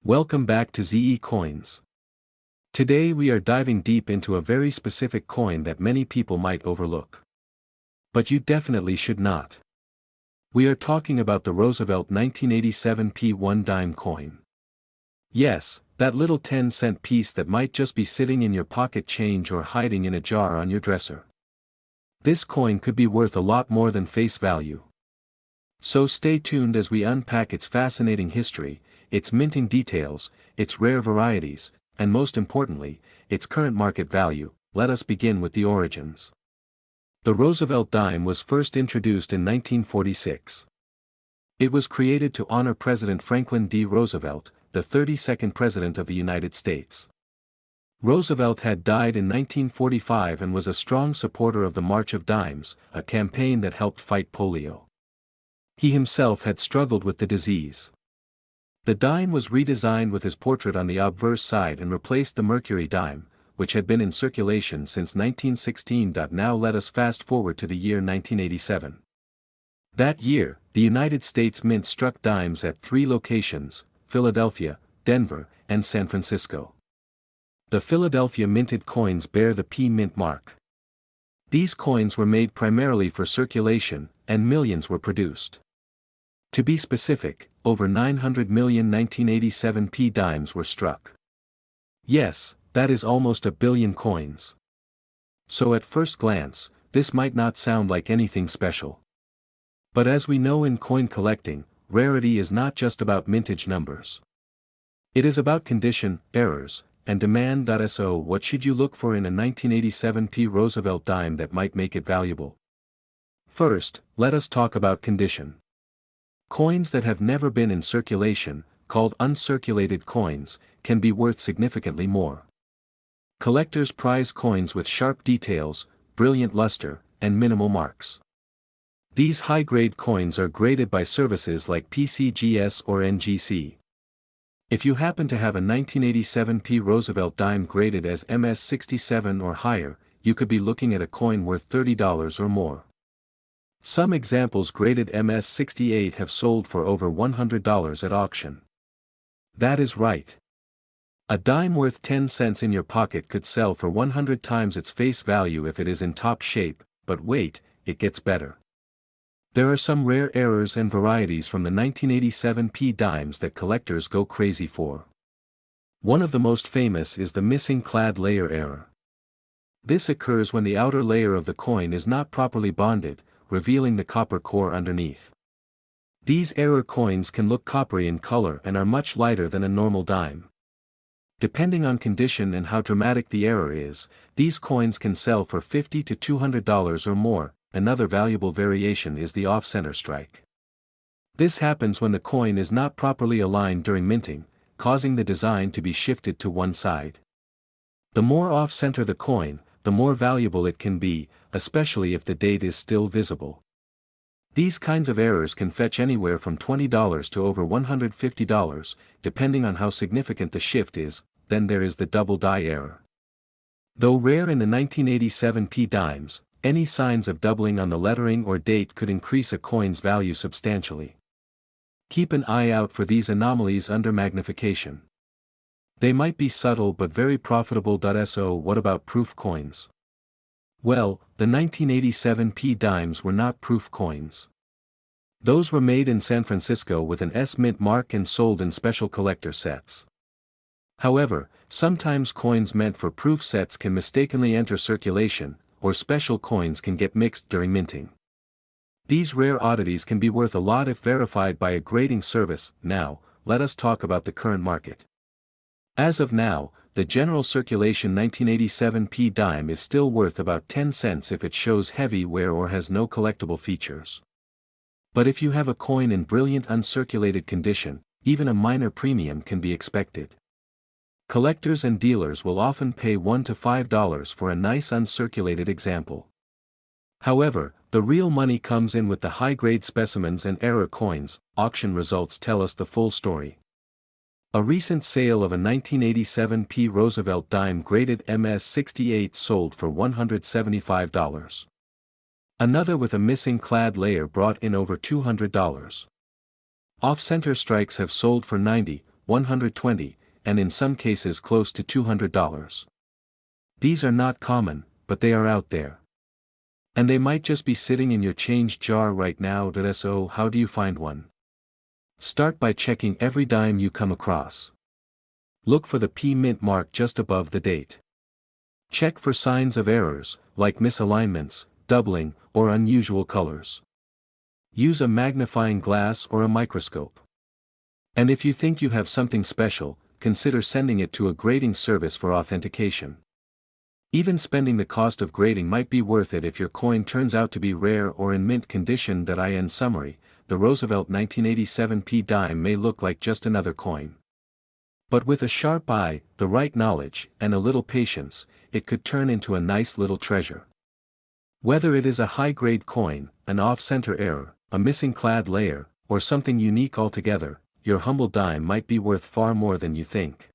Welcome back to ZE Coins. Today we are diving deep into a very specific coin that many people might overlook. But you definitely should not. We are talking about the Roosevelt 1987 P1 dime coin. Yes, that little 10-cent piece that might just be sitting in your pocket change or hiding in a jar on your dresser. This coin could be worth a lot more than face value. So stay tuned as we unpack its fascinating history, its minting details, its rare varieties, and most importantly, its current market value. Let us begin with the origins. The Roosevelt dime was first introduced in 1946. It was created to honor President Franklin D. Roosevelt, the 32nd President of the United States. Roosevelt had died in 1945 and was a strong supporter of the March of Dimes, a campaign that helped fight polio. He himself had struggled with the disease. The dime was redesigned with his portrait on the obverse side and replaced the Mercury dime, which had been in circulation since 1916. Now let us fast forward to the year 1987. That year, the United States Mint struck dimes at 3 locations: Philadelphia, Denver, and San Francisco. The Philadelphia minted coins bear the P Mint mark. These coins were made primarily for circulation, and millions were produced. To be specific, over 900 million 1987 P dimes were struck. Yes, that is almost a billion coins. So at first glance, this might not sound like anything special. But as we know in coin collecting, rarity is not just about mintage numbers. It is about condition, errors, and demand. So what should you look for in a 1987 P Roosevelt dime that might make it valuable? First, let us talk about condition. Coins that have never been in circulation, called uncirculated coins, can be worth significantly more. Collectors prize coins with sharp details, brilliant luster, and minimal marks. These high-grade coins are graded by services like PCGS or NGC. If you happen to have a 1987 P Roosevelt dime graded as MS67 or higher, you could be looking at a coin worth $30 or more. Some examples graded MS68 have sold for over $100 at auction. That is right. A dime worth 10 cents in your pocket could sell for 100 times its face value if it is in top shape, but wait, it gets better. There are some rare errors and varieties from the 1987 P dimes that collectors go crazy for. One of the most famous is the missing clad layer error. This occurs when the outer layer of the coin is not properly bonded, revealing the copper core underneath. These error coins can look coppery in color and are much lighter than a normal dime. Depending on condition and how dramatic the error is, these coins can sell for $50 to $200 or more. Another valuable variation is the off-center strike. This happens when the coin is not properly aligned during minting, causing the design to be shifted to one side. The more off-center the coin, the more valuable it can be, especially if the date is still visible. These kinds of errors can fetch anywhere from $20 to over $150, depending on how significant the shift is. Then there is the double die error. Though rare in the 1987 P dimes, any signs of doubling on the lettering or date could increase a coin's value substantially. Keep an eye out for these anomalies under magnification. They might be subtle but very profitable. So what about proof coins? Well, the 1987 P dimes were not proof coins. Those were made in San Francisco with an S Mint mark and sold in special collector sets. However, sometimes coins meant for proof sets can mistakenly enter circulation, or special coins can get mixed during minting. These rare oddities can be worth a lot if verified by a grading service. Now, let us talk about the current market. As of now, the general circulation 1987 P dime is still worth about 10 cents if it shows heavy wear or has no collectible features. But if you have a coin in brilliant uncirculated condition, even a minor premium can be expected. Collectors and dealers will often pay $1 to $5 for a nice uncirculated example. However, the real money comes in with the high-grade specimens and error coins. Auction results tell us the full story. A recent sale of a 1987 P Roosevelt dime graded MS68 sold for $175. Another with a missing clad layer brought in over $200. Off-center strikes have sold for $90, $120, and in some cases close to $200. These are not common, but they are out there. And they might just be sitting in your change jar right now. So how do you find one? Start by checking every dime you come across. Look for the P mint mark just above the date. Check for signs of errors, like misalignments, doubling, or unusual colors. Use a magnifying glass or a microscope. And if you think you have something special, consider sending it to a grading service for authentication. Even spending the cost of grading might be worth it if your coin turns out to be rare or in mint condition. In summary, the Roosevelt 1987 P dime may look like just another coin. But with a sharp eye, the right knowledge, and a little patience, it could turn into a nice little treasure. Whether it is a high-grade coin, an off-center error, a missing clad layer, or something unique altogether, your humble dime might be worth far more than you think.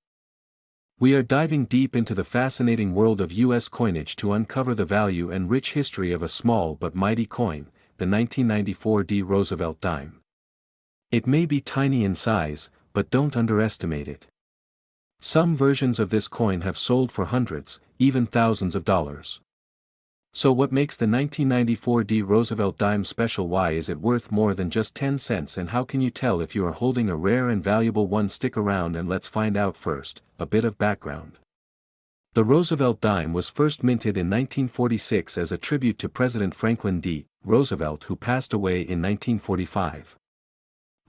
We are diving deep into the fascinating world of U.S. coinage to uncover the value and rich history of a small but mighty coin, the 1994 D Roosevelt dime. It may be tiny in size, but don't underestimate it. Some versions of this coin have sold for hundreds, even thousands of dollars. So what makes the 1994 D Roosevelt dime special? Why is it worth more than just 10 cents, and how can you tell if you are holding a rare and valuable one? Stick around and let's find out. First, a bit of background. The Roosevelt dime was first minted in 1946 as a tribute to President Franklin D. Roosevelt, who passed away in 1945.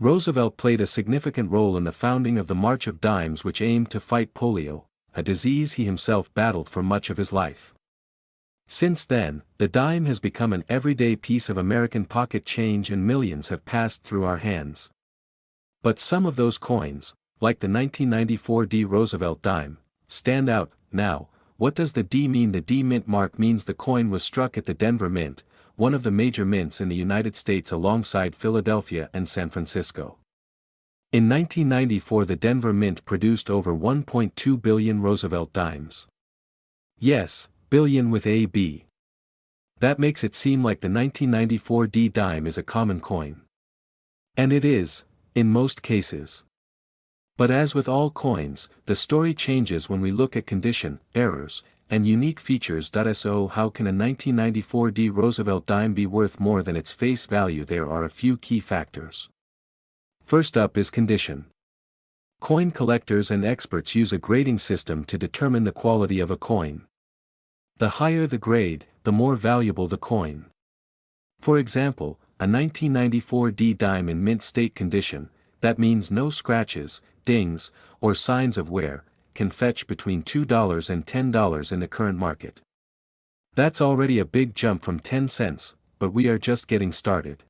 Roosevelt played a significant role in the founding of the March of Dimes, which aimed to fight polio, a disease he himself battled for much of his life. Since then, the dime has become an everyday piece of American pocket change and millions have passed through our hands. But some of those coins, like the 1994 D Roosevelt dime, stand out. Now, what does the D mean? The D mint mark means the coin was struck at the Denver Mint, one of the major mints in the United States alongside Philadelphia and San Francisco. In 1994, the Denver Mint produced over 1.2 billion Roosevelt dimes. Yes, billion with a B. That makes it seem like the 1994 D dime is a common coin. And it is, in most cases. But as with all coins, the story changes when we look at condition, errors, and unique features. So how can a 1994 D Roosevelt dime be worth more than its face value? There are a few key factors. First up is condition. Coin collectors and experts use a grading system to determine the quality of a coin. The higher the grade, the more valuable the coin. For example, a 1994 D dime in mint state condition, that means no scratches, dings, or signs of wear, can fetch between $2 and $10 in the current market. That's already a big jump from 10 cents, but we are just getting started.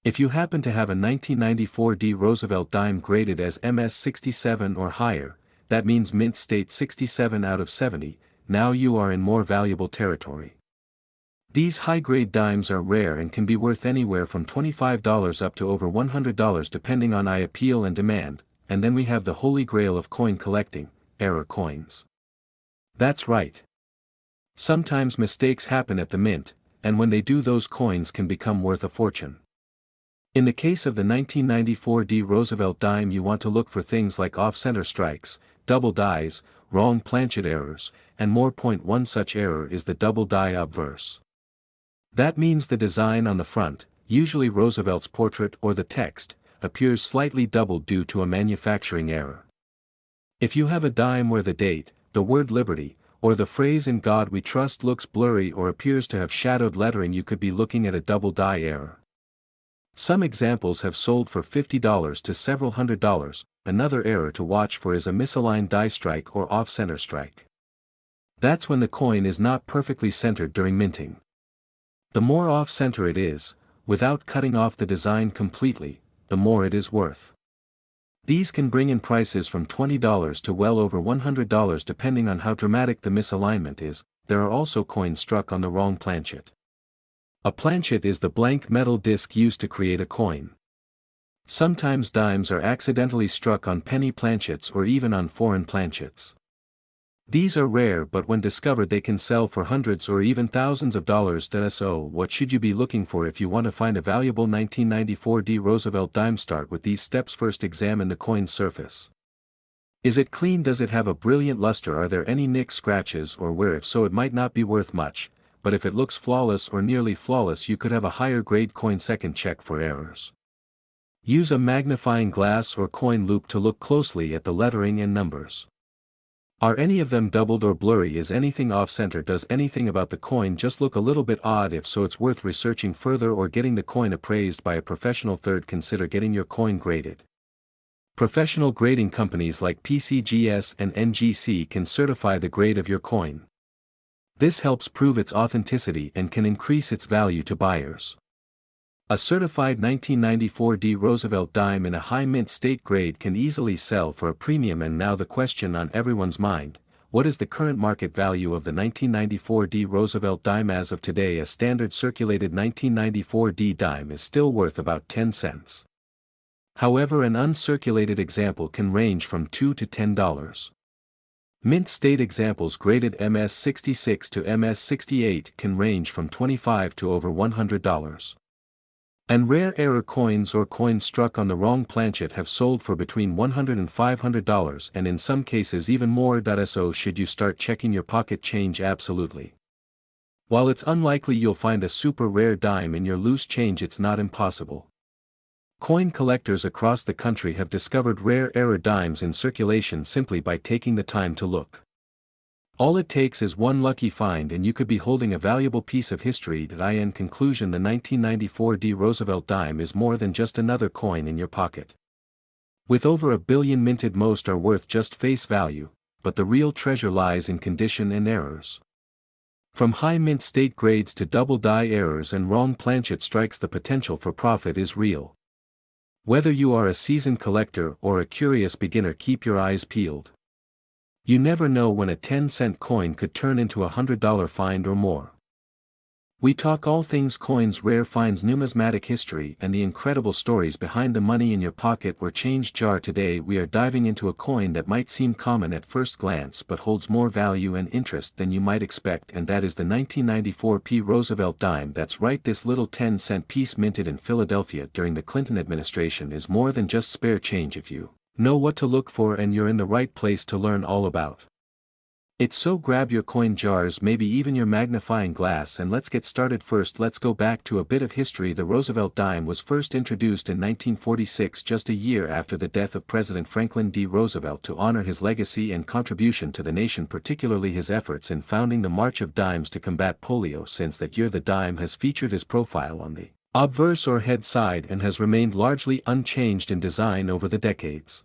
If you happen to have a 1994 D Roosevelt dime graded as MS 67 or higher, that means mint state 67 out of 70, now you are in more valuable territory. These high-grade dimes are rare and can be worth anywhere from $25 up to over $100 depending on appeal and demand, and then we have the holy grail of coin collecting, error coins. That's right. Sometimes mistakes happen at the mint, and when they do, those coins can become worth a fortune. In the case of the 1994 D Roosevelt dime, you want to look for things like off-center strikes, double dies, wrong planchet errors, and more. One such error is the double die obverse. That means the design on the front, usually Roosevelt's portrait or the text, appears slightly doubled due to a manufacturing error. If you have a dime where the date, the word liberty, or the phrase "In God We Trust" looks blurry or appears to have shadowed lettering, you could be looking at a double die error. Some examples have sold for $50 to several $100s. Another error to watch for is a misaligned die strike or off-center strike. That's when the coin is not perfectly centered during minting. The more off-center it is, without cutting off the design completely, the more it is worth. These can bring in prices from $20 to well over $100 depending on how dramatic the misalignment is. There are also coins struck on the wrong planchet. A planchet is the blank metal disc used to create a coin. Sometimes dimes are accidentally struck on penny planchets or even on foreign planchets. These are rare, but when discovered they can sell for hundreds or even thousands of dollars. So what should you be looking for if you want to find a valuable 1994 D Roosevelt dime? Start with these steps. First, examine the coin's surface. Is it clean? Does it have a brilliant luster? Are there any nicks, scratches, or wear? If so, it might not be worth much, but if it looks flawless or nearly flawless, you could have a higher grade coin. Second, check for errors. Use a magnifying glass or coin loop to look closely at the lettering and numbers. Are any of them doubled or blurry? Is anything off-center? Does anything about the coin just look a little bit odd? If so, it's worth researching further or getting the coin appraised by a professional. Third, consider getting your coin graded. Professional grading companies like PCGS and NGC can certify the grade of your coin. This helps prove its authenticity and can increase its value to buyers. A certified 1994 D Roosevelt dime in a high mint state grade can easily sell for a premium. And now the question on everyone's mind: what is the current market value of the 1994 D Roosevelt dime? As of today, a standard circulated 1994 D dime is still worth about 10 cents. However, an uncirculated example can range from $2 to $10. Mint state examples graded MS66 to MS68 can range from $25 to over $100. And rare error coins or coins struck on the wrong planchet have sold for between $100 and $500, and in some cases even more. So should you start checking your pocket change? Absolutely. While it's unlikely you'll find a super rare dime in your loose change, it's not impossible. Coin collectors across the country have discovered rare error dimes in circulation simply by taking the time to look. All it takes is one lucky find and you could be holding a valuable piece of history. In conclusion, the 1994 D Roosevelt dime is more than just another coin in your pocket. With over 1 billion minted, most are worth just face value, but the real treasure lies in condition and errors. From high mint state grades to double die errors and wrong planchet strikes, the potential for profit is real. Whether you are a seasoned collector or a curious beginner, keep your eyes peeled. You never know when a 10-cent coin could turn into a $100 find or more. We talk all things coins, rare finds, numismatic history, and the incredible stories behind the money in your pocket or change jar. Today we are diving into a coin that might seem common at first glance but holds more value and interest than you might expect, and that is the 1994 P. Roosevelt dime. That's right, this little 10-cent piece minted in Philadelphia during the Clinton administration is more than just spare change if you know what to look for, and you're in the right place to learn all about it. So grab your coin jars, maybe even your magnifying glass, and let's get started. First, let's go back to a bit of history. The Roosevelt dime was first introduced in 1946, just a year after the death of President Franklin D. Roosevelt, to honor his legacy and contribution to the nation, particularly his efforts in founding the March of Dimes to combat polio. Since that year, the dime has featured his profile on the obverse or head side and has remained largely unchanged in design over the decades.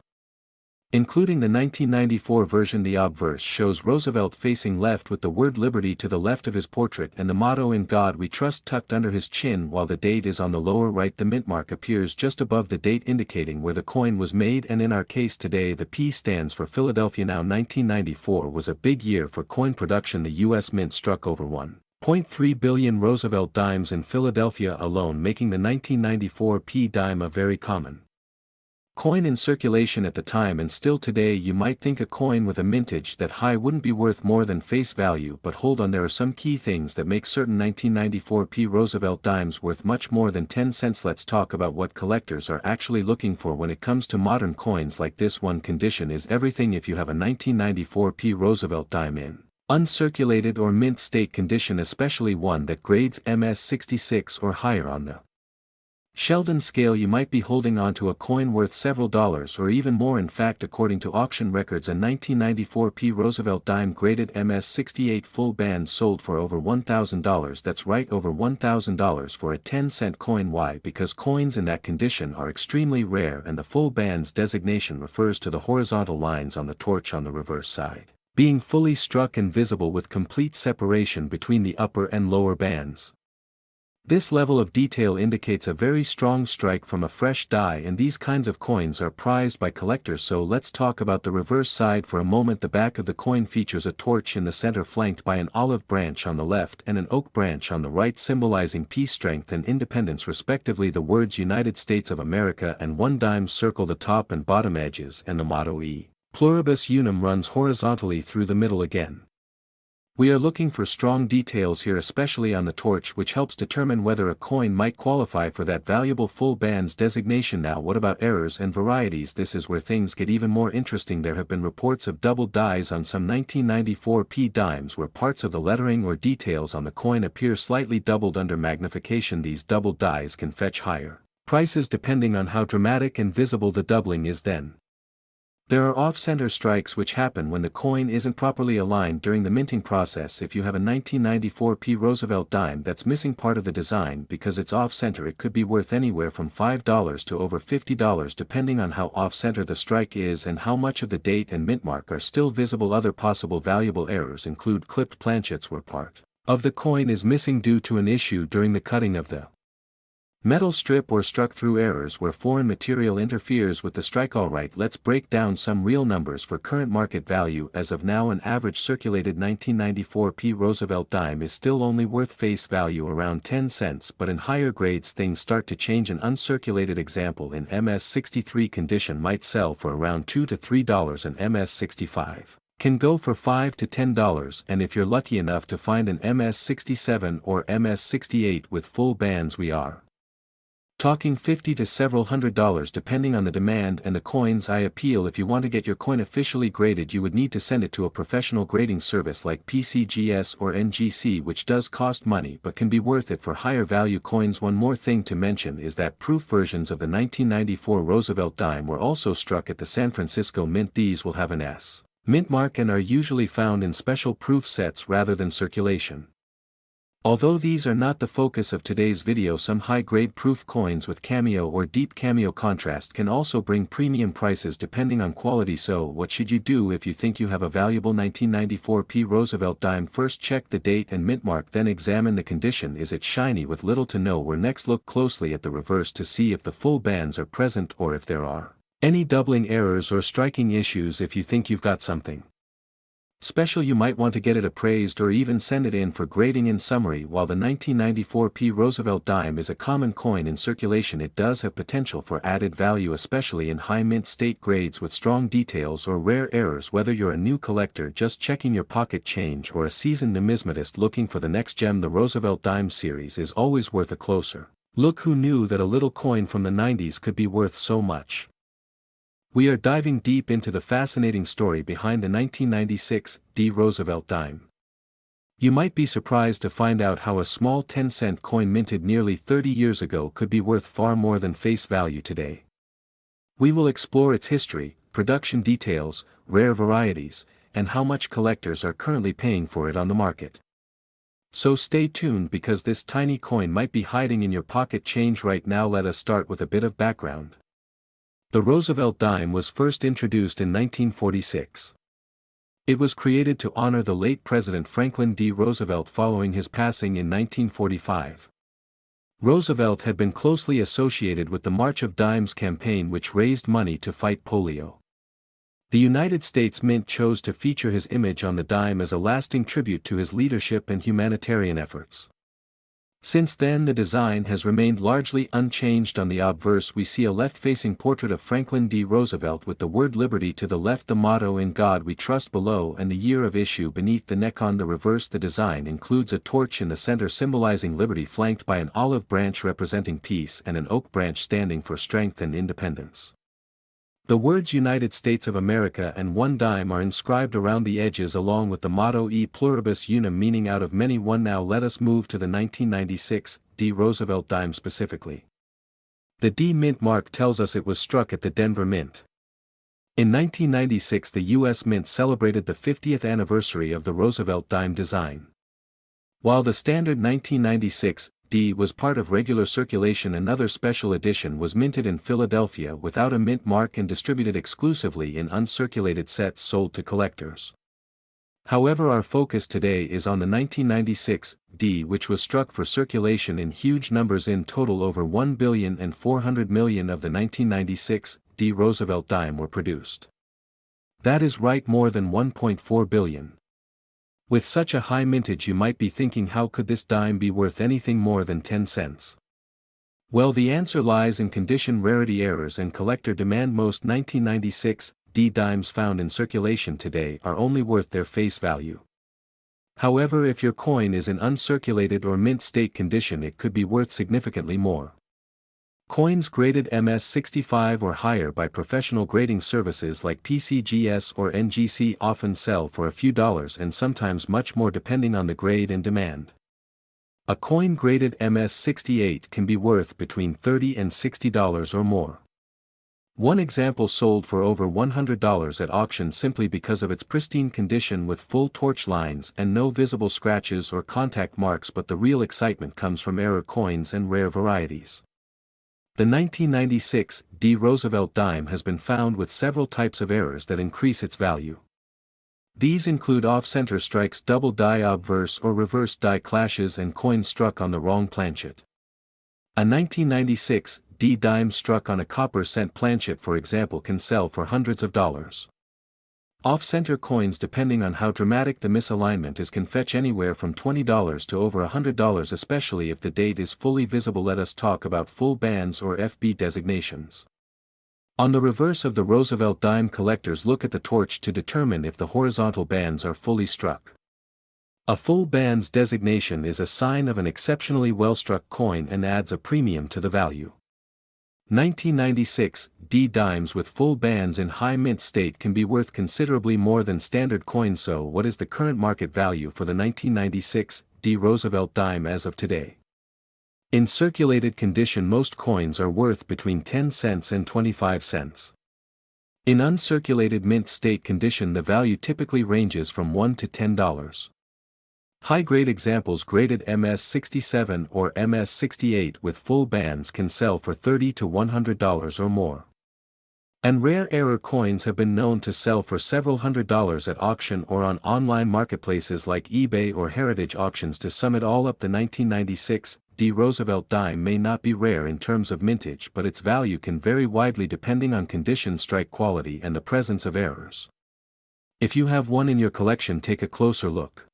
Including the 1994 version, the obverse shows Roosevelt facing left with the word liberty to the left of his portrait and the motto "In God We Trust" tucked under his chin, while the date is on the lower right. The mint mark appears just above the date, indicating where the coin was made, and in our case today the P stands for Philadelphia. Now, 1994 was a big year for coin production. The U.S. Mint struck over 1.3 billion Roosevelt dimes in Philadelphia alone, making the 1994 P dime a very common coin in circulation at the time. And still today, you might think a coin with a mintage that high wouldn't be worth more than face value, but hold on, there are some key things that make certain 1994 P Roosevelt dimes worth much more than 10 cents. Let's talk about what collectors are actually looking for when it comes to modern coins like this one. Condition is everything. If you have a 1994 P Roosevelt dime in uncirculated or mint state condition, especially one that grades MS66 or higher on the Sheldon scale, you might be holding on to a coin worth several dollars or even more. In fact, according to auction records, a 1994 P Roosevelt dime graded MS68 full band sold for over $1,000. That's right, over $1,000 for a 10-cent coin. Why? Because coins in that condition are extremely rare, and the full band's designation refers to the horizontal lines on the torch on the reverse side being fully struck and visible with complete separation between the upper and lower bands. This level of detail indicates a very strong strike from a fresh die, and these kinds of coins are prized by collectors. So let's talk about the reverse side for a moment. The back of the coin features a torch in the center, flanked by an olive branch on the left and an oak branch on the right, symbolizing peace, strength, and independence respectively. The words United States of America and one dime circle the top and bottom edges, and the motto E Pluribus Unum runs horizontally through the middle again. We are looking for strong details here, especially on the torch, which helps determine whether a coin might qualify for that valuable full bands designation. Now what about errors and varieties? This is where things get even more interesting. There have been reports of doubled dies on some 1994p dimes where parts of the lettering or details on the coin appear slightly doubled under magnification. These doubled dies can fetch higher prices depending on how dramatic and visible the doubling is. Then there are off-center strikes which happen when the coin isn't properly aligned during the minting process. If you have a 1994p Roosevelt dime that's missing part of the design because it's off-center, it could be worth anywhere from $5 to over $50 depending on how off-center the strike is and how much of the date and mint mark are still visible. Other possible valuable errors include clipped planchets where part of the coin is missing due to an issue during the cutting of the metal strip, or struck through errors where foreign material interferes with the strike. Alright, let's break down some real numbers for current market value. As of now, an average circulated 1994p Roosevelt dime is still only worth face value around 10 cents, but in higher grades things start to change. An uncirculated example in MS63 condition might sell for around $2 to $3, and MS65 can go for $5 to $10, and if you're lucky enough to find an MS67 or MS68 with full bands, we are talking $50 to several $100s depending on the demand and the coin's eye appeal. If you want to get your coin officially graded, you would need to send it to a professional grading service like PCGS or NGC, which does cost money but can be worth it for higher value coins. One more thing to mention is that proof versions of the 1994 Roosevelt dime were also struck at the San Francisco Mint. These will have an S mint mark and are usually found in special proof sets rather than circulation. Although these are not the focus of today's video, some high-grade proof coins with cameo or deep cameo contrast can also bring premium prices depending on quality. So what should you do if you think you have a valuable 1994p Roosevelt dime? First, check the date and mint mark, then examine the condition. Is it shiny with little to no wear? Next, look closely at the reverse to see if the full bands are present or if there are any doubling errors or striking issues. If you think you've got something special, you might want to get it appraised or even send it in for grading. In summary, while the 1994p Roosevelt dime is a common coin in circulation, it does have potential for added value, especially in high mint state grades with strong details or rare errors. Whether you're a new collector just checking your pocket change or a seasoned numismatist looking for the next gem, the Roosevelt dime series is always worth a closer look. Who knew that a little coin from the 90s could be worth so much? We are diving deep into the fascinating story behind the 1996 D Roosevelt dime. You might be surprised to find out how a small 10-cent coin minted nearly 30 years ago could be worth far more than face value today. We will explore its history, production details, rare varieties, and how much collectors are currently paying for it on the market. So stay tuned, because this tiny coin might be hiding in your pocket change right now. Let us start with a bit of background. The Roosevelt dime was first introduced in 1946. It was created to honor the late President Franklin D. Roosevelt following his passing in 1945. Roosevelt had been closely associated with the March of Dimes campaign, which raised money to fight polio. The United States Mint chose to feature his image on the dime as a lasting tribute to his leadership and humanitarian efforts. Since then, the design has remained largely unchanged. On the obverse, we see a left-facing portrait of Franklin D. Roosevelt with the word liberty to the left, the motto "In God We Trust" below, and the year of issue beneath the neck. On the reverse, the design includes a torch in the center symbolizing liberty, flanked by an olive branch representing peace and an oak branch standing for strength and independence. The words United States of America and one dime are inscribed around the edges, along with the motto E pluribus unum, meaning out of many one. Now let us move to the 1996 D Roosevelt dime specifically. The D mint mark tells us it was struck at the Denver Mint. In 1996, the U.S. Mint celebrated the 50th anniversary of the Roosevelt dime design. While the standard 1996 D was part of regular circulation, another special edition was minted in Philadelphia without a mint mark and distributed exclusively in uncirculated sets sold to collectors. However, our focus today is on the 1996 D, which was struck for circulation in huge numbers. In total, over 1,400,000,000 of the 1996 D Roosevelt dime were produced. That is right, more than 1.4 billion. With such a high mintage, you might be thinking, how could this dime be worth anything more than 10 cents? Well, the answer lies in condition, rarity, errors, and collector demand. Most 1996 D dimes found in circulation today are only worth their face value. However, if your coin is in uncirculated or mint state condition, it could be worth significantly more. Coins graded MS65 or higher by professional grading services like PCGS or NGC often sell for a few dollars and sometimes much more depending on the grade and demand. A coin graded MS68 can be worth between $30 and $60 or more. One example sold for over $100 at auction simply because of its pristine condition with full torch lines and no visible scratches or contact marks, but the real excitement comes from error coins and rare varieties. The 1996 D. Roosevelt dime has been found with several types of errors that increase its value. These include off-center strikes, double die obverse or reverse die clashes, and coins struck on the wrong planchet. A 1996 D dime struck on a copper cent planchet, for example, can sell for hundreds of dollars. Off-center coins, depending on how dramatic the misalignment is, can fetch anywhere from $20 to over $100, especially if the date is fully visible. Let us talk about full bands or FB designations. On the reverse of the Roosevelt dime, collectors look at the torch to determine if the horizontal bands are fully struck. A full bands designation is a sign of an exceptionally well-struck coin and adds a premium to the value. 1996 D dimes with full bands in high mint state can be worth considerably more than standard coins. So what is the current market value for the 1996 D Roosevelt dime as of today? In circulated condition, most coins are worth between 10 cents and 25 cents. In uncirculated mint state condition, the value typically ranges from $1 to $10. High-grade examples graded MS67 or MS68 with full bands can sell for $30 to $100 or more. And rare error coins have been known to sell for several $100s at auction or on online marketplaces like eBay or heritage auctions. To sum it all up, the 1996 D Roosevelt dime may not be rare in terms of mintage, but its value can vary widely depending on condition, strike quality, and the presence of errors. If you have one in your collection, take a closer look.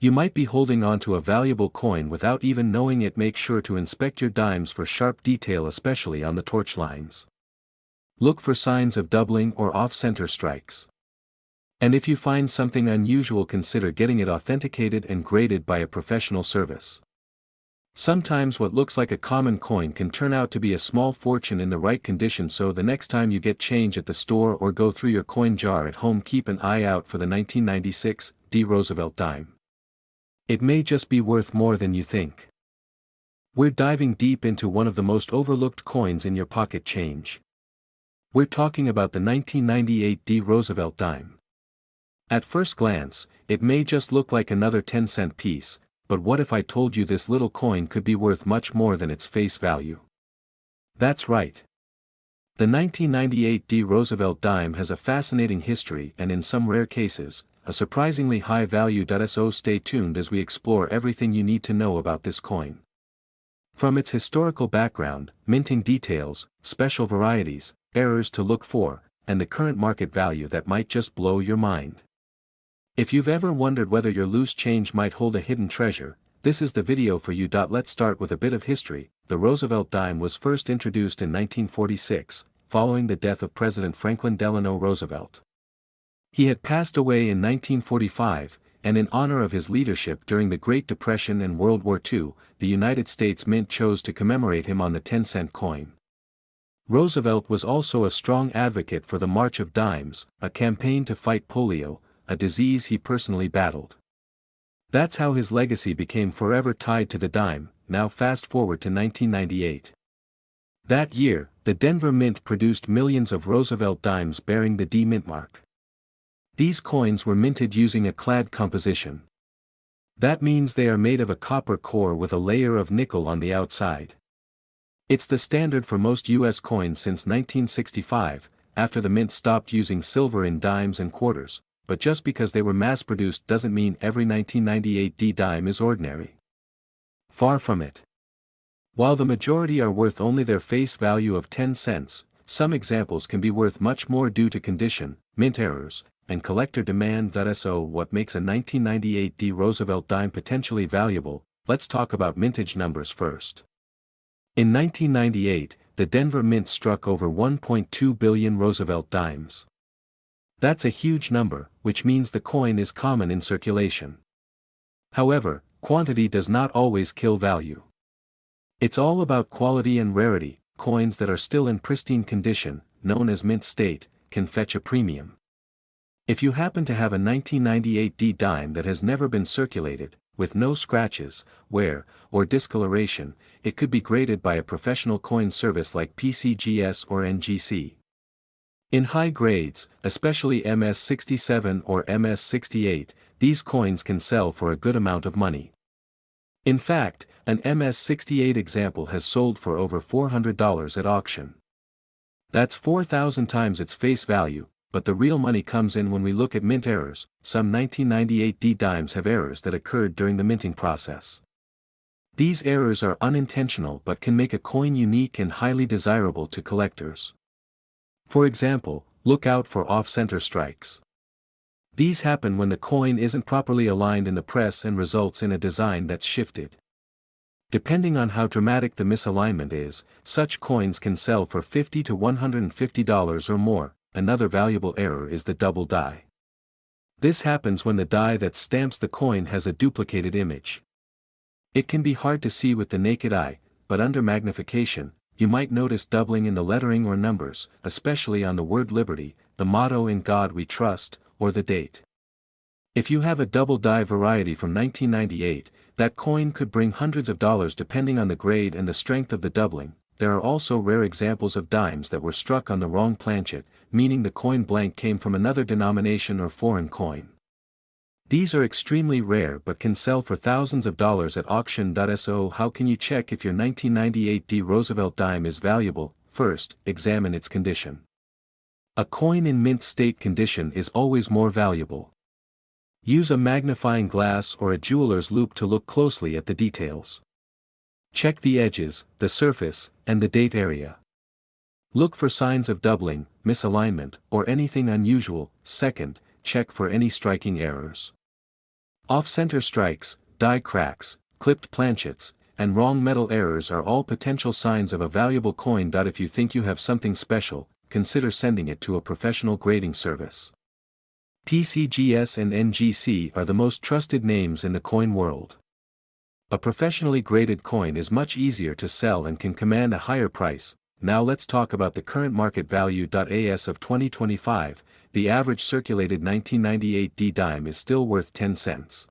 You might be holding on to a valuable coin without even knowing it. Make sure to inspect your dimes for sharp detail, especially on the torch lines. Look for signs of doubling or off-center strikes. And if you find something unusual, consider getting it authenticated and graded by a professional service. Sometimes what looks like a common coin can turn out to be a small fortune in the right condition, so the next time you get change at the store or go through your coin jar at home, keep an eye out for the 1996 D Roosevelt dime. It may just be worth more than you think. We're diving deep into one of the most overlooked coins in your pocket change. We're talking about the 1998 D Roosevelt dime. At first glance, it may just look like another 10-cent piece, but what if I told you this little coin could be worth much more than its face value? That's right. The 1998 D Roosevelt dime has a fascinating history and, in some rare cases, a surprisingly high value. So stay tuned as we explore everything you need to know about this coin. From its historical background, minting details, special varieties, errors to look for, and the current market value that might just blow your mind. If you've ever wondered whether your loose change might hold a hidden treasure, this is the video for you. Let's start with a bit of history. The Roosevelt dime was first introduced in 1946, following the death of President Franklin Delano Roosevelt. He had passed away in 1945, and in honor of his leadership during the Great Depression and World War II, the United States Mint chose to commemorate him on the 10-cent coin. Roosevelt was also a strong advocate for the March of Dimes, a campaign to fight polio, a disease he personally battled. That's how his legacy became forever tied to the dime. Now fast forward to 1998. That year, the Denver Mint produced millions of Roosevelt dimes bearing the D Mint mark. These coins were minted using a clad composition. That means they are made of a copper core with a layer of nickel on the outside. It's the standard for most U.S. coins since 1965, after the mint stopped using silver in dimes and quarters, but just because they were mass-produced doesn't mean every 1998 D dime is ordinary. Far from it. While the majority are worth only their face value of 10 cents, some examples can be worth much more due to condition, mint errors, and collector demand. So what makes a 1998 D Roosevelt dime potentially valuable? Let's talk about mintage numbers first. In 1998, the Denver Mint struck over 1.2 billion Roosevelt dimes. That's a huge number, which means the coin is common in circulation. However, quantity does not always kill value. It's all about quality and rarity. Coins that are still in pristine condition, known as mint state, can fetch a premium. If you happen to have a 1998 D dime that has never been circulated, with no scratches, wear, or discoloration, it could be graded by a professional coin service like PCGS or NGC. In high grades, especially MS67 or MS68, these coins can sell for a good amount of money. In fact, an MS68 example has sold for over $400 at auction. That's 4,000 times its face value, but the real money comes in when we look at mint errors. Some 1998 D dimes have errors that occurred during the minting process. These errors are unintentional but can make a coin unique and highly desirable to collectors. For example, look out for off-center strikes. These happen when the coin isn't properly aligned in the press and results in a design that's shifted. Depending on how dramatic the misalignment is, such coins can sell for $50 to $150 or more. Another valuable error is the double die. This happens when the die that stamps the coin has a duplicated image. It can be hard to see with the naked eye, but under magnification, you might notice doubling in the lettering or numbers, especially on the word Liberty, the motto "In God We Trust," or the date. If you have a double die variety from 1998, that coin could bring hundreds of dollars depending on the grade and the strength of the doubling. There are also rare examples of dimes that were struck on the wrong planchet, meaning the coin blank came from another denomination or foreign coin. These are extremely rare but can sell for thousands of dollars at auction. So how can you check if your 1998 D Roosevelt dime is valuable? First, examine its condition. A coin in mint state condition is always more valuable. Use a magnifying glass or a jeweler's loupe to look closely at the details. Check the edges, the surface, and the date area. Look for signs of doubling, misalignment, or anything unusual. Second, check for any striking errors. Off-center strikes, die cracks, clipped planchets, and wrong metal errors are all potential signs of a valuable coin. If you think you have something special, consider sending it to a professional grading service. PCGS and NGC are the most trusted names in the coin world. A professionally graded coin is much easier to sell and can command a higher price. Now let's talk about the current market value. As of 2025, the average circulated 1998 D dime is still worth 10 cents.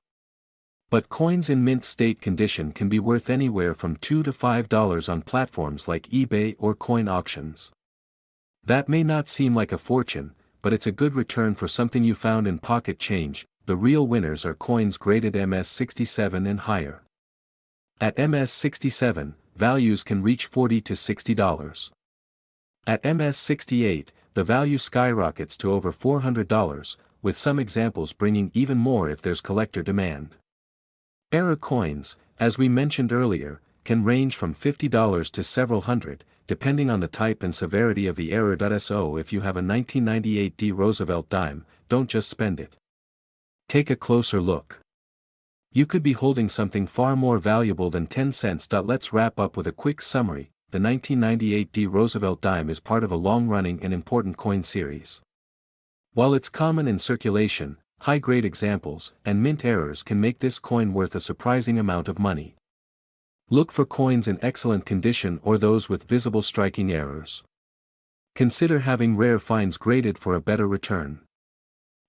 But coins in mint state condition can be worth anywhere from $2 to $5 on platforms like eBay or coin auctions. That may not seem like a fortune, but it's a good return for something you found in pocket change. The real winners are coins graded MS67 and higher. At MS67, values can reach $40 to $60. At MS68, the value skyrockets to over $400, with some examples bringing even more if there's collector demand. Error coins, as we mentioned earlier, can range from $50 to several hundred, depending on the type and severity of the error. So if you have a 1998 D Roosevelt dime, don't just spend it. Take a closer look. You could be holding something far more valuable than 10 cents. Let's wrap up with a quick summary. The 1998 D Roosevelt dime is part of a long-running and important coin series. While it's common in circulation, high-grade examples and mint errors can make this coin worth a surprising amount of money. Look for coins in excellent condition or those with visible striking errors. Consider having rare finds graded for a better return.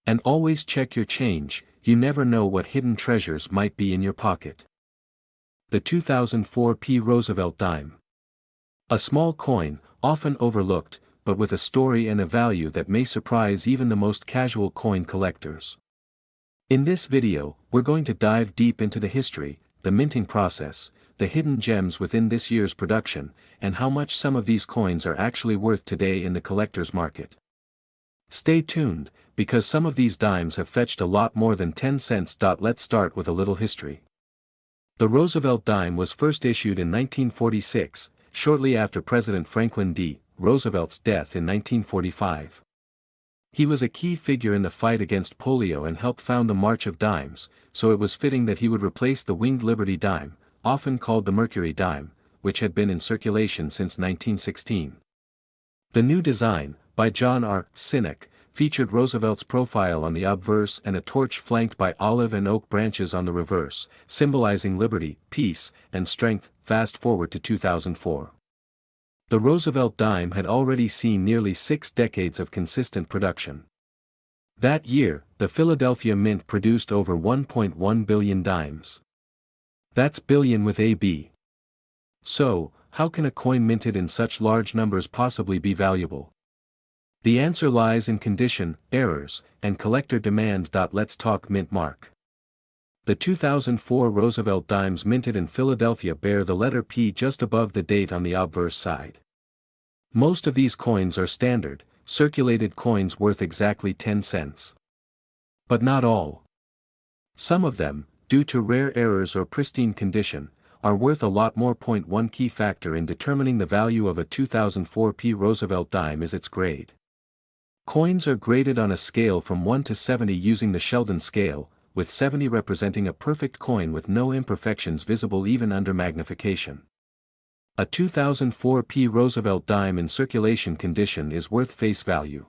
And always check your change. You never know what hidden treasures might be in your pocket. The 2004 P. Roosevelt dime. A small coin, often overlooked, but with a story and a value that may surprise even the most casual coin collectors. In this video, we're going to dive deep into the history, the minting process, the hidden gems within this year's production, and how much some of these coins are actually worth today in the collector's market. Stay tuned, because some of these dimes have fetched a lot more than 10 cents. Let's start with a little history. The Roosevelt dime was first issued in 1946, shortly after President Franklin D. Roosevelt's death in 1945. He was a key figure in the fight against polio and helped found the March of Dimes, so it was fitting that he would replace the winged Liberty dime, often called the Mercury dime, which had been in circulation since 1916. The new design, by John R. Sinek, featured Roosevelt's profile on the obverse and a torch flanked by olive and oak branches on the reverse, symbolizing liberty, peace, and strength. Fast forward to 2004. The Roosevelt dime had already seen nearly 6 decades of consistent production. That year, the Philadelphia Mint produced over 1.1 billion dimes. That's billion with a B. So, how can a coin minted in such large numbers possibly be valuable? The answer lies in condition, errors, and collector demand. Let's talk mint mark. The 2004 Roosevelt dimes minted in Philadelphia bear the letter P just above the date on the obverse side. Most of these coins are standard, circulated coins worth exactly 10 cents. But not all. Some of them, due to rare errors or pristine condition, are worth a lot more. One key factor in determining the value of a 2004 P Roosevelt dime is its grade. Coins are graded on a scale from 1 to 70 using the Sheldon scale, with 70 representing a perfect coin with no imperfections visible even under magnification. A 2004 P Roosevelt dime in circulation condition is worth face value.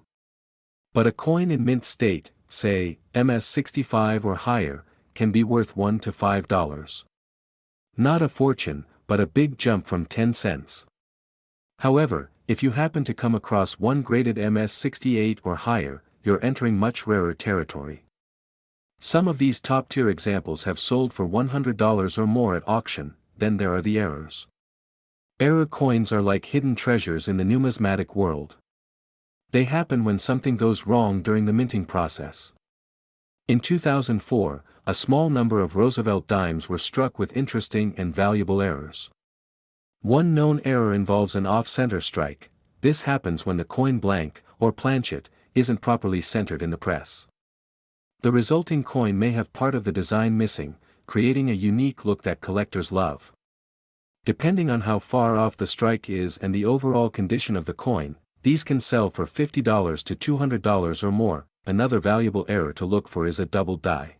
But a coin in mint state, say, MS-65 or higher, can be worth $1 to $5. Not a fortune, but a big jump from 10 cents. However, if you happen to come across one graded MS-68 or higher, you're entering much rarer territory. Some of these top-tier examples have sold for $100 or more at auction. Then there are the errors. Error coins are like hidden treasures in the numismatic world. They happen when something goes wrong during the minting process. In 2004, a small number of Roosevelt dimes were struck with interesting and valuable errors. One known error involves an off-center strike. This happens when the coin blank, or planchet, isn't properly centered in the press. The resulting coin may have part of the design missing, creating a unique look that collectors love. Depending on how far off the strike is and the overall condition of the coin, these can sell for $50 to $200 or more. Another valuable error to look for is a doubled die.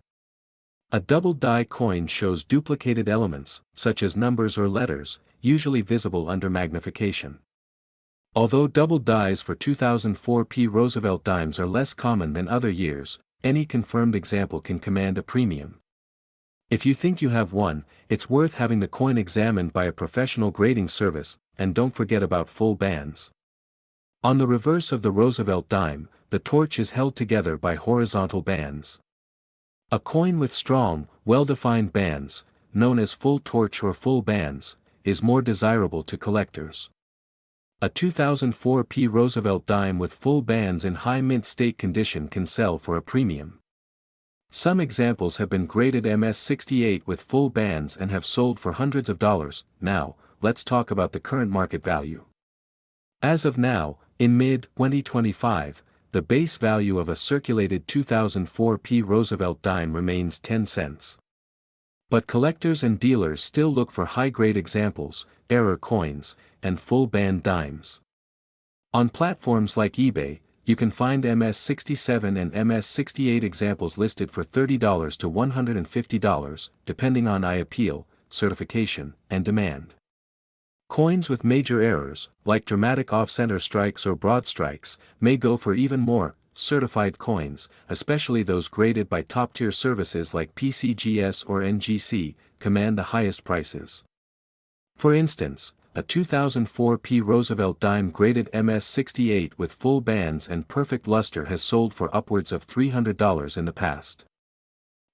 A doubled die coin shows duplicated elements, such as numbers or letters, usually visible under magnification. Although doubled dies for 2004 P Roosevelt dimes are less common than other years, any confirmed example can command a premium. If you think you have one, it's worth having the coin examined by a professional grading service, and don't forget about full bands. On the reverse of the Roosevelt dime, the torch is held together by horizontal bands. A coin with strong, well-defined bands, known as full torch or full bands, is more desirable to collectors. A 2004 P Roosevelt dime with full bands in high mint state condition can sell for a premium. Some examples have been graded MS-68 with full bands and have sold for hundreds of dollars. Now, let's talk about the current market value. As of now, in mid-2025, the base value of a circulated 2004 P Roosevelt dime remains 10 cents. But collectors and dealers still look for high-grade examples, error coins, and full-band dimes. On platforms like eBay, you can find MS-67 and MS-68 examples listed for $30 to $150, depending on appeal, certification, and demand. Coins with major errors, like dramatic off-center strikes or broad strikes, may go for even more. Certified coins, especially those graded by top-tier services like PCGS or NGC, command the highest prices. For instance, a 2004 P Roosevelt dime graded MS-68 with full bands and perfect luster has sold for upwards of $300 in the past.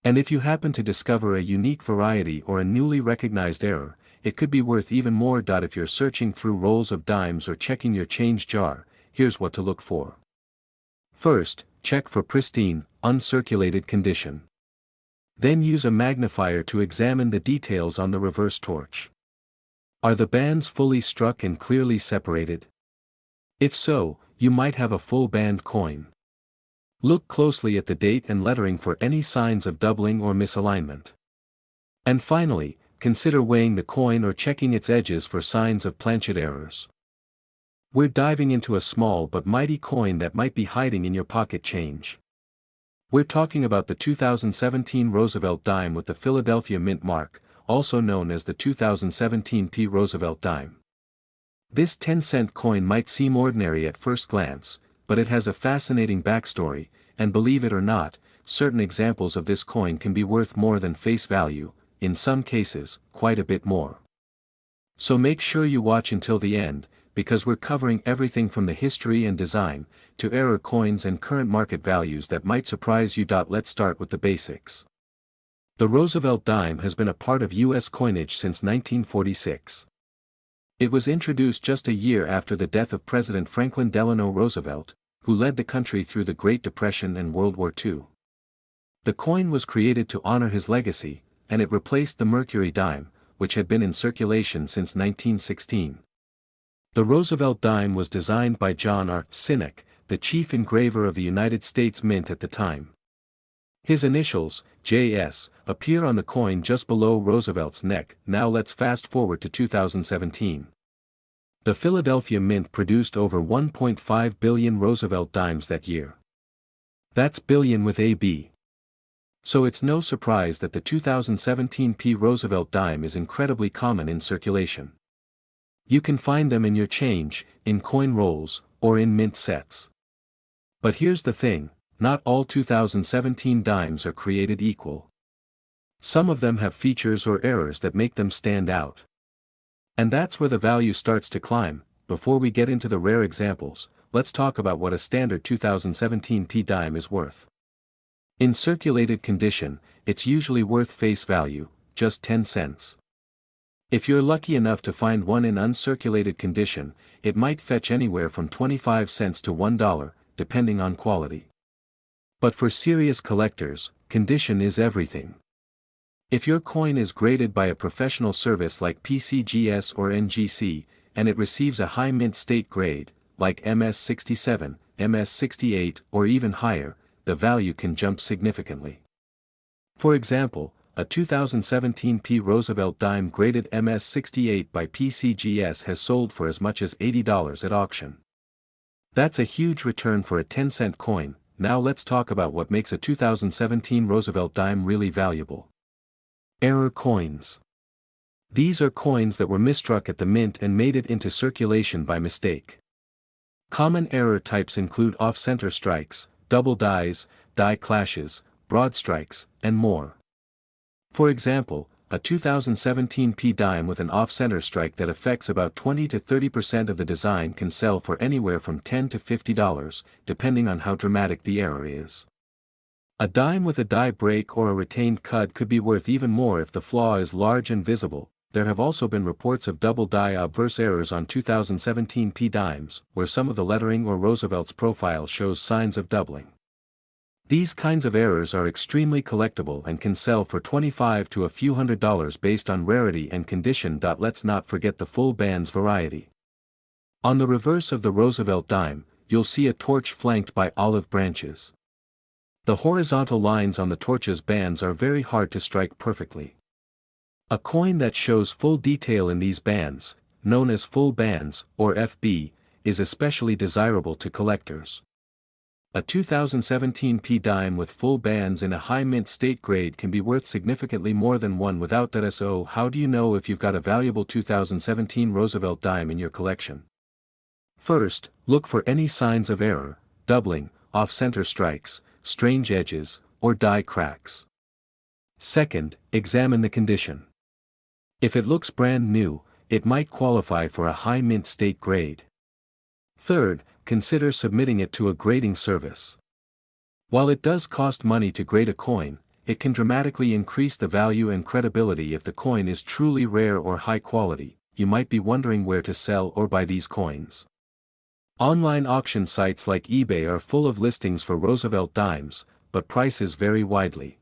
And if you happen to discover a unique variety or a newly recognized error, it could be worth even more. If you're searching through rolls of dimes or checking your change jar, here's what to look for. First, check for pristine, uncirculated condition. Then use a magnifier to examine the details on the reverse torch. Are the bands fully struck and clearly separated? If so, you might have a full band coin. Look closely at the date and lettering for any signs of doubling or misalignment. And finally, consider weighing the coin or checking its edges for signs of planchet errors. We're diving into a small but mighty coin that might be hiding in your pocket change. We're talking about the 2017 Roosevelt dime with the Philadelphia Mint mark, also known as the 2017 P Roosevelt dime. This 10-cent coin might seem ordinary at first glance, but it has a fascinating backstory, and believe it or not, certain examples of this coin can be worth more than face value, in some cases, quite a bit more. So make sure you watch until the end, because we're covering everything from the history and design, to error coins and current market values that might surprise you. Let's start with the basics. The Roosevelt dime has been a part of U.S. coinage since 1946. It was introduced just a year after the death of President Franklin Delano Roosevelt, who led the country through the Great Depression and World War II. The coin was created to honor his legacy, and it replaced the Mercury dime, which had been in circulation since 1916. The Roosevelt dime was designed by John R. Sinek, the chief engraver of the United States Mint at the time. His initials, JS, appear on the coin just below Roosevelt's neck. Now let's fast forward to 2017. The Philadelphia Mint produced over 1.5 billion Roosevelt dimes that year. That's billion with a B. So it's no surprise that the 2017 P Roosevelt dime is incredibly common in circulation. You can find them in your change, in coin rolls, or in mint sets. But here's the thing, not all 2017 dimes are created equal. Some of them have features or errors that make them stand out. And that's where the value starts to climb. Before we get into the rare examples, let's talk about what a standard 2017 P dime is worth. In circulated condition, it's usually worth face value, just 10 cents. If you're lucky enough to find one in uncirculated condition, it might fetch anywhere from 25 cents to $1, depending on quality. But for serious collectors, condition is everything. If your coin is graded by a professional service like PCGS or NGC, and it receives a high mint state grade, like MS67, MS68, or even higher, the value can jump significantly. For example, a 2017 P Roosevelt dime graded MS68 by PCGS has sold for as much as $80 at auction. That's a huge return for a 10-cent coin. Now let's talk about what makes a 2017 Roosevelt dime really valuable. Error coins. These are coins that were misstruck at the mint and made it into circulation by mistake. Common error types include off-center strikes, double dies, die clashes, broad strikes, and more. For example, a 2017 P dime with an off-center strike that affects about 20 to 30% of the design can sell for anywhere from $10 to $50, depending on how dramatic the error is. A dime with a die break or a retained cud could be worth even more if the flaw is large and visible. There have also been reports of double die obverse errors on 2017 P dimes, where some of the lettering or Roosevelt's profile shows signs of doubling. These kinds of errors are extremely collectible and can sell for $25 to a few $100 based on rarity and condition. Let's not forget the full bands variety. On the reverse of the Roosevelt dime, you'll see a torch flanked by olive branches. The horizontal lines on the torch's bands are very hard to strike perfectly. A coin that shows full detail in these bands, known as full bands, or FB, is especially desirable to collectors. A 2017 P dime with full bands in a high mint state grade can be worth significantly more than one without that. So how do you know if you've got a valuable 2017 Roosevelt dime in your collection? First, look for any signs of error, doubling, off-center strikes, strange edges, or die cracks. Second, examine the condition. If it looks brand new, it might qualify for a high mint state grade. Third, consider submitting it to a grading service. While it does cost money to grade a coin, it can dramatically increase the value and credibility if the coin is truly rare or high quality. You might be wondering where to sell or buy these coins. Online auction sites like eBay are full of listings for Roosevelt dimes, but prices vary widely.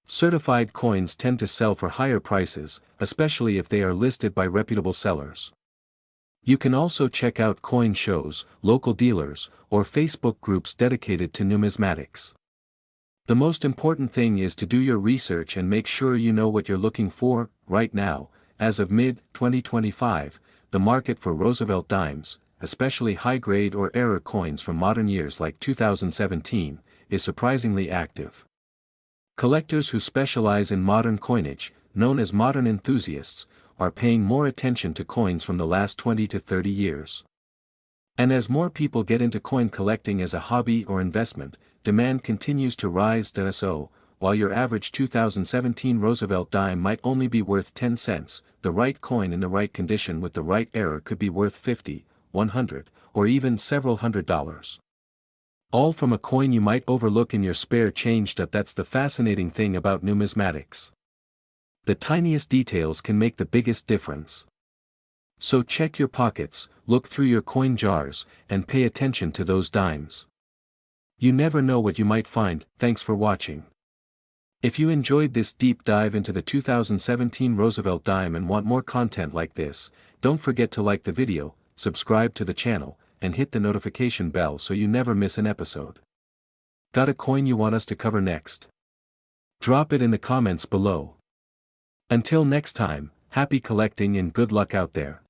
Certified coins tend to sell for higher prices, especially if they are listed by reputable sellers. You can also check out coin shows, local dealers, or Facebook groups dedicated to numismatics. The most important thing is to do your research and make sure you know what you're looking for. Right now, as of mid-2025, the market for Roosevelt dimes, especially high-grade or error coins from modern years like 2017, is surprisingly active. Collectors who specialize in modern coinage, known as modern enthusiasts, are paying more attention to coins from the last 20 to 30 years. And as more people get into coin collecting as a hobby or investment, demand continues to rise. So, while your average 2017 Roosevelt dime might only be worth 10 cents, the right coin in the right condition with the right error could be worth 50, 100, or even several $100s. All from a coin you might overlook in your spare change. That's the fascinating thing about numismatics. The tiniest details can make the biggest difference. So check your pockets, look through your coin jars, and pay attention to those dimes. You never know what you might find. Thanks for watching. If you enjoyed this deep dive into the 2017 Roosevelt dime and want more content like this, don't forget to like the video, subscribe to the channel, and hit the notification bell so you never miss an episode. Got a coin you want us to cover next? Drop it in the comments below. Until next time, happy collecting and good luck out there.